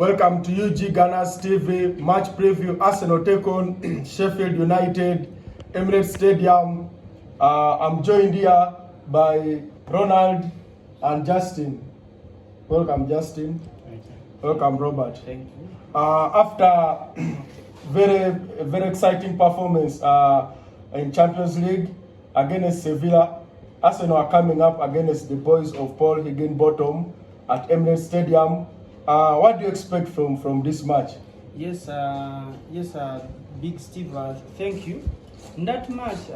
Welcome to UG Gunners TV match preview. Arsenal take on Sheffield United, Emirates Stadium. I'm joined here by Ronald and Justin. Welcome, Justin. Thank you. Welcome, Robert. Thank you. After very exciting performance in Champions League against Sevilla, Arsenal are coming up against the boys of Paul Higginbottom at Emirates Stadium. What do you expect from this match? Yes, Big Steve, thank you. In that match,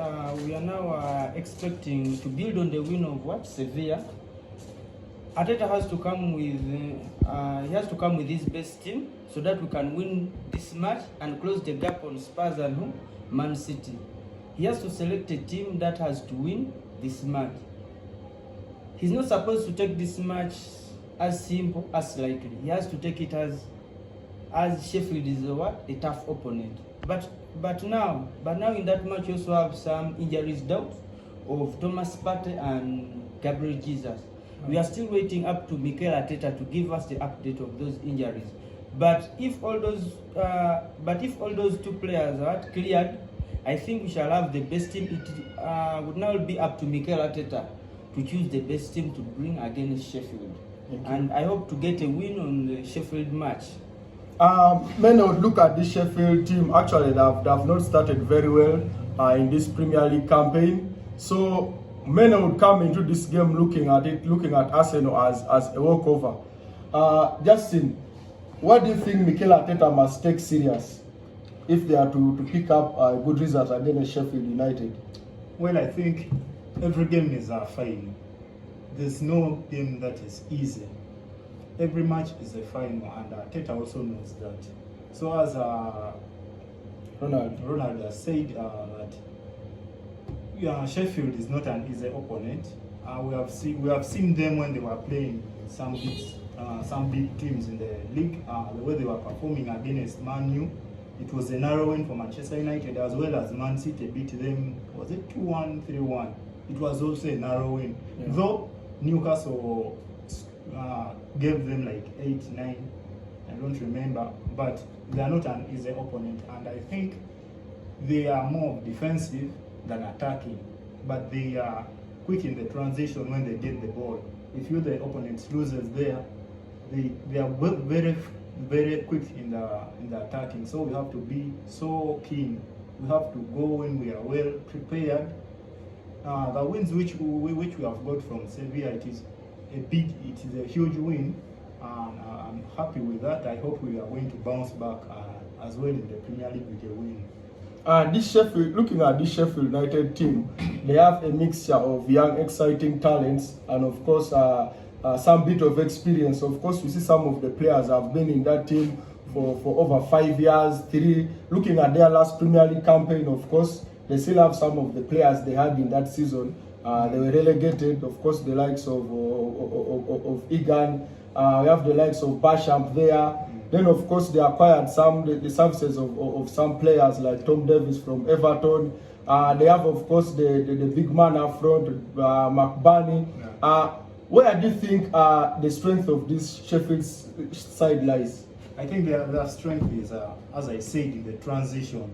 we are now expecting to build on the win of Sevilla. Arteta has to come with his best team so that we can win this match and close the gap on Spurs and Man City. He has to select a team that has to win this match. He's not supposed to take this match as simple, as likely. He has to take it as Sheffield is a tough opponent. But now in that match you also have some injuries doubts of Thomas Partey and Gabriel Jesus. We are still waiting up to Mikel Arteta to give us the update of those injuries. But if all those two players are cleared, I think we shall have the best team. It would now be up to Mikel Arteta to choose the best team to bring against Sheffield. And I hope to get a win on the Sheffield match. Many would look at this Sheffield team. Actually, they have not started very well in this Premier League campaign. So many would come into this game looking at Arsenal as a walkover. Justin, what do you think Mikel Arteta must take serious if they are to pick up a good result against Sheffield United? Well, I think every game is a final. There's no game that is easy. Every match is a final, and Arteta also knows that. So as Ronald has said, that Sheffield is not an easy opponent. We have seen them when they were playing some big teams in the league. The way they were performing against Man U, it was a narrow win for Manchester United, as well as Man City beat them. Was it 2-1, 3-1? It was also a narrow win. Yeah. Though Newcastle gave them like 8, 9, I don't remember, but they are not an easy opponent, and I think they are more defensive than attacking, but they are quick in the transition when they get the ball. If the opponent loses there, they are very, very quick in the attacking, so we have to be so keen. We have to go when we are well prepared. The wins which we have got from Sevilla, it is a huge win, and I'm happy with that. I hope we are going to bounce back as well in the Premier League with a win. Looking at this Sheffield United team, they have a mixture of young, exciting talents and of course some bit of experience. Of course, we see some of the players have been in that team for over 5 years, 3. Looking at their last Premier League campaign, of course, they still have some of the players they had in that season. They were relegated, of course, the likes of Egan. We have the likes of Basham there. Then, of course, they acquired the services of some players like Tom Davies from Everton. They have, of course, the big man up front, McBurney. Where do you think the strength of this Sheffield side lies? I think their strength is, as I said, in the transition.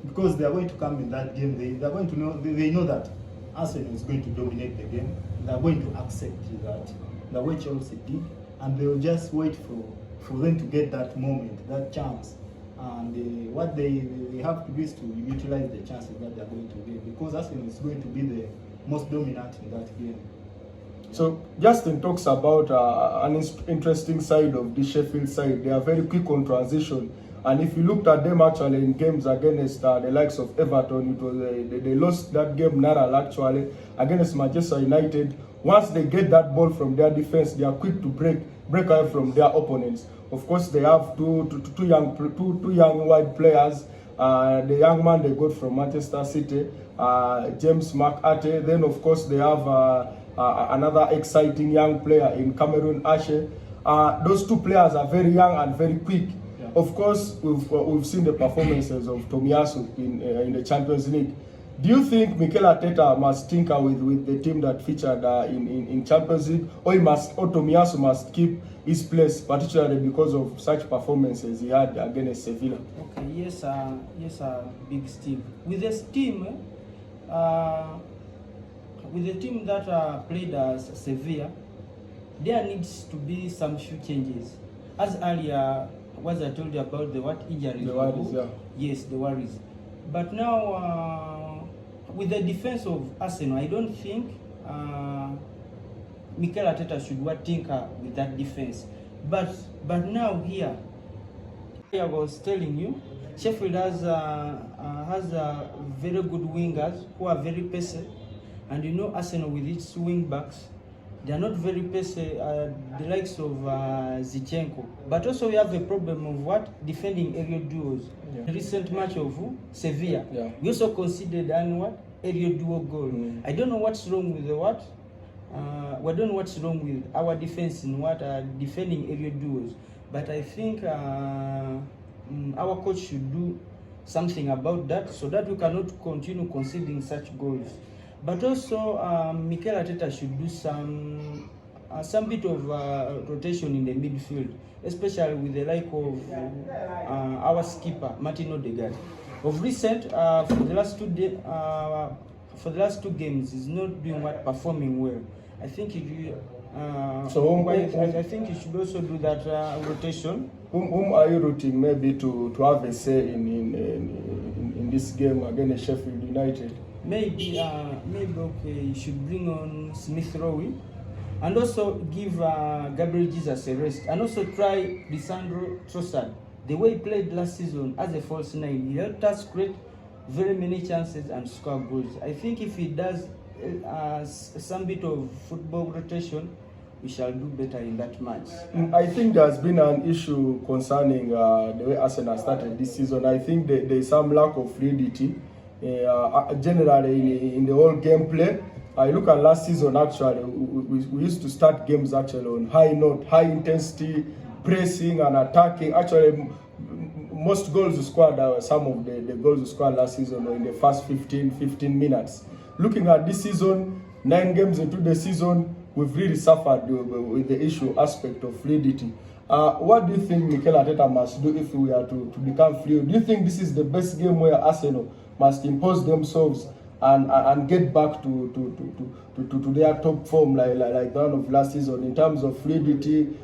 Because they are going to come in that game, they are going to know, they know that Arsenal is going to dominate the game. They are going to accept that, the way Chelsea did, and they will just wait for them to get that moment, that chance. And what they have to do is to utilize the chances that they are going to get, because Arsenal is going to be the most dominant in that game. So Justin talks about an interesting side of the Sheffield side. They are very quick on transition. And if you looked at them actually in games against the likes of Everton, it was they lost that game narrow actually against Manchester United. Once they get that ball from their defense, they are quick to break away from their opponents. Of course, they have two young wide players. The young man they got from Manchester City, James McAtee. Then of course they have another exciting young player in Cameron Ashe. Those two players are very young and very quick. Of course, we've seen the performances of Tomiyasu in the Champions League. Do you think Mikel Arteta must tinker with the team that featured in Champions League, or Tomiyasu must keep his place, particularly because of such performances he had against Sevilla? Okay, yes, Big Steve. With this team, with the team that played as Sevilla, there needs to be some few changes. As earlier, was I told you about the injuries? The worries, yeah. Yes, the worries. But now, with the defense of Arsenal, I don't think Mikel Arteta should tinker with that defense. But now here, I was telling you, Sheffield has very good wingers who are very pacey, and you know Arsenal with its wing backs, they are not very pacey, the likes of Zinchenko. But also we have a problem of defending aerial duels. Yeah. The recent match of Sevilla, yeah. We also considered an aerial duel goal. I don't know what's wrong with the we don't know what's wrong with our defense in defending aerial duels. But I think our coach should do something about that, so that we cannot continue conceding such goals. But also, Mikel Arteta should do some bit of rotation in the midfield, especially with the like of our skipper Martin Odegaard. Of recent, for the last two games, he's not doing performing well. I think he I think he should also do that rotation. Whom are you rooting maybe to have a say in this game against Sheffield United? Maybe okay, you should bring on Smith Rowe and also give Gabriel Jesus a rest, and also try Lisandro Trossard. The way he played last season as a false nine, he helped us create very many chances and score goals. I think if he does some bit of football rotation, we shall do better in that match. I think there's been an issue concerning the way Arsenal started this season. I think there is some lack of fluidity generally in the whole gameplay. I look at last season, actually, we used to start games actually on high note, high intensity, pressing and attacking. Actually, most goals we scored, some of the goals we scored last season were in the first 15 minutes. Looking at this season, 9 games into the season, we've really suffered with the issue aspect of fluidity. What do you think Mikel Arteta must do if we are to become fluid? Do you think this is the best game where Arsenal must impose themselves and get back to their top form like the one of last season in terms of fluidity,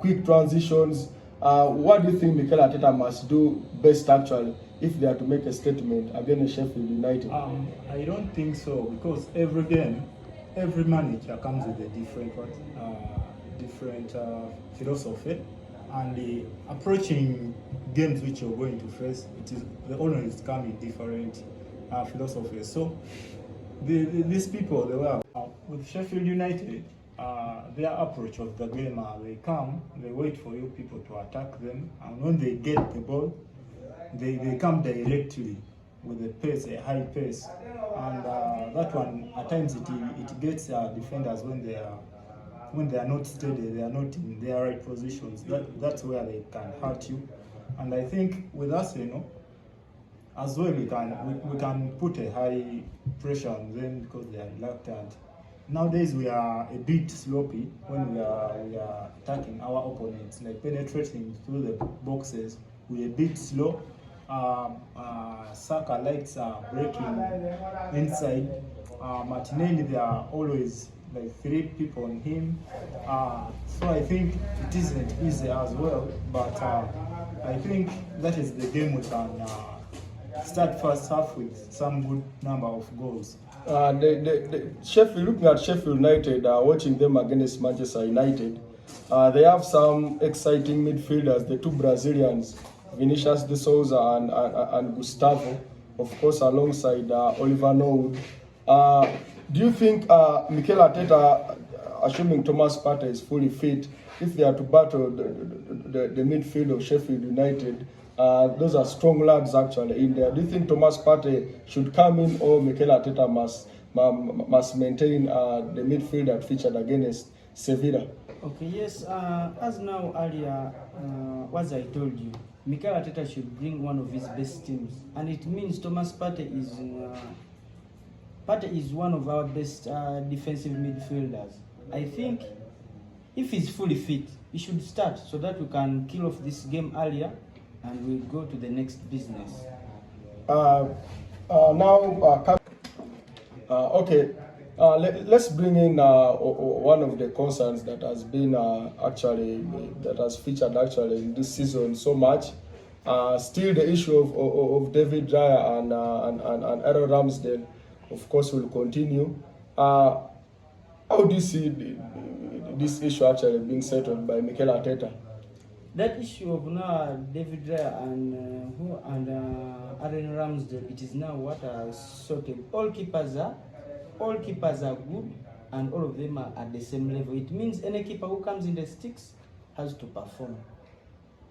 quick transitions? What do you think Mikel Arteta must do best actually if they are to make a statement against Sheffield United? I don't think so, because every game, every manager comes with a different philosophy, and approaching games which you're going to face, they always come in different philosophies. So these people, they were with Sheffield United. Their approach of the game, they come, they wait for you people to attack them, and when they get the ball, they come directly with a pace, a high pace, and that one at times it gets defenders when they are not steady, they are not in their right positions. That's where they can hurt you. And I think with us, as well, we can put a high pressure on them because they are reluctant. Nowadays we are a bit sloppy when we are attacking our opponents, like penetrating through the boxes. We're a bit slow. Saka likes breaking inside. Martinelli, there are always like 3 people on him. So I think it isn't easy as well. But I think that is the game we can start first half with some good number of goals. Sheffield, looking at Sheffield United, watching them against Manchester United, they have some exciting midfielders, the 2 Brazilians, Vinicius de Souza and Gustavo, of course, alongside Oliver Norwood. Do you think Mikel Arteta, assuming Thomas Partey is fully fit, if they are to battle the midfield of Sheffield United, those are strong lads actually in there. Do you think Thomas Partey should come in, or Mikel Arteta must maintain the midfield that featured against Sevilla? Okay, yes. As now earlier, as I told you, Mikel Arteta should bring one of his best teams, and it means Thomas Partey Partey is one of our best defensive midfielders. I think if he's fully fit, he should start so that we can kill off this game earlier and we'll go to the next business. Okay, let's bring in one of the concerns that has been that has featured actually in this season so much. Still, the issue of David Raya and Aaron Ramsdale, of course, will continue. How do you see this issue actually being settled by Mikel Arteta? That issue of now David Raya and Aaron Ramsdale, it is now what sorted. All keepers are good, and all of them are at the same level. It means any keeper who comes in the sticks has to perform.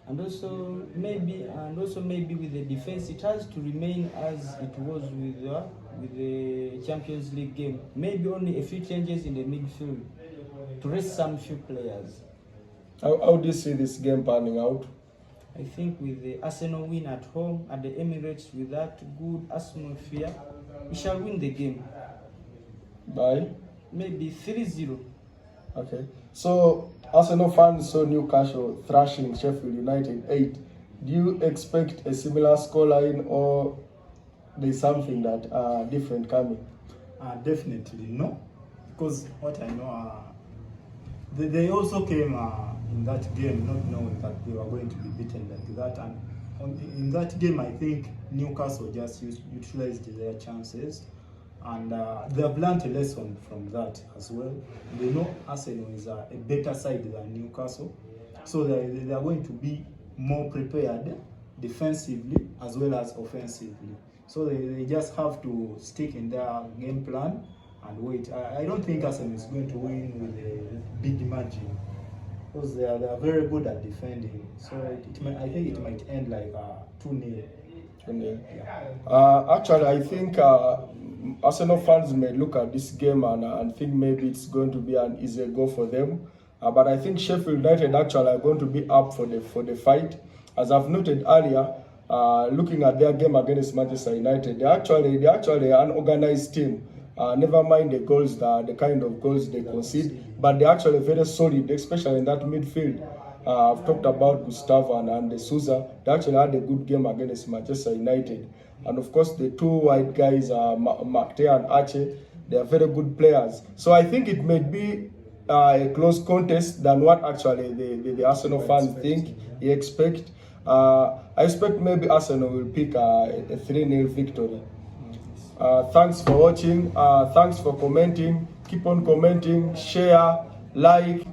And also maybe with the defense, it has to remain as it was with the Champions League game. Maybe only a few changes in the midfield to rest some few players. How do you see this game panning out? I think with the Arsenal win at home at the Emirates with that good atmosphere, we shall win the game. By? Maybe 3-0. Okay. So Arsenal fans saw Newcastle thrashing Sheffield United 8. Do you expect a similar scoreline, or there's something that different coming? Definitely no, because what I know, they also came in that game not knowing that they were going to be beaten like that, and in that game I think Newcastle just utilized their chances, and they have learned a lesson from that as well. They know Arsenal is a better side than Newcastle, so they are going to be more prepared defensively as well as offensively. So they just have to stick in their game plan and wait. I don't think Arsenal is going to win with a big margin, because they are very good at defending. So I think it might end like 2-0. Actually, I think Arsenal fans may look at this game and think maybe it's going to be an easy go for them. But I think Sheffield United actually are going to be up for the fight. As I've noted earlier, looking at their game against Manchester United, they're actually an organized team. Never mind the goals, the kind of goals they concede, but they're actually very solid, especially in that midfield. I've talked about Gustavo and De Souza. They actually had a good game against Manchester United. And of course, the two white guys, Makte and Ache, they are very good players. So I think it may be a close contest than what actually the Arsenal fans think, expect. I expect maybe Arsenal will pick a 3-0 victory. Thanks for watching. Thanks for commenting. Keep on commenting, share, like.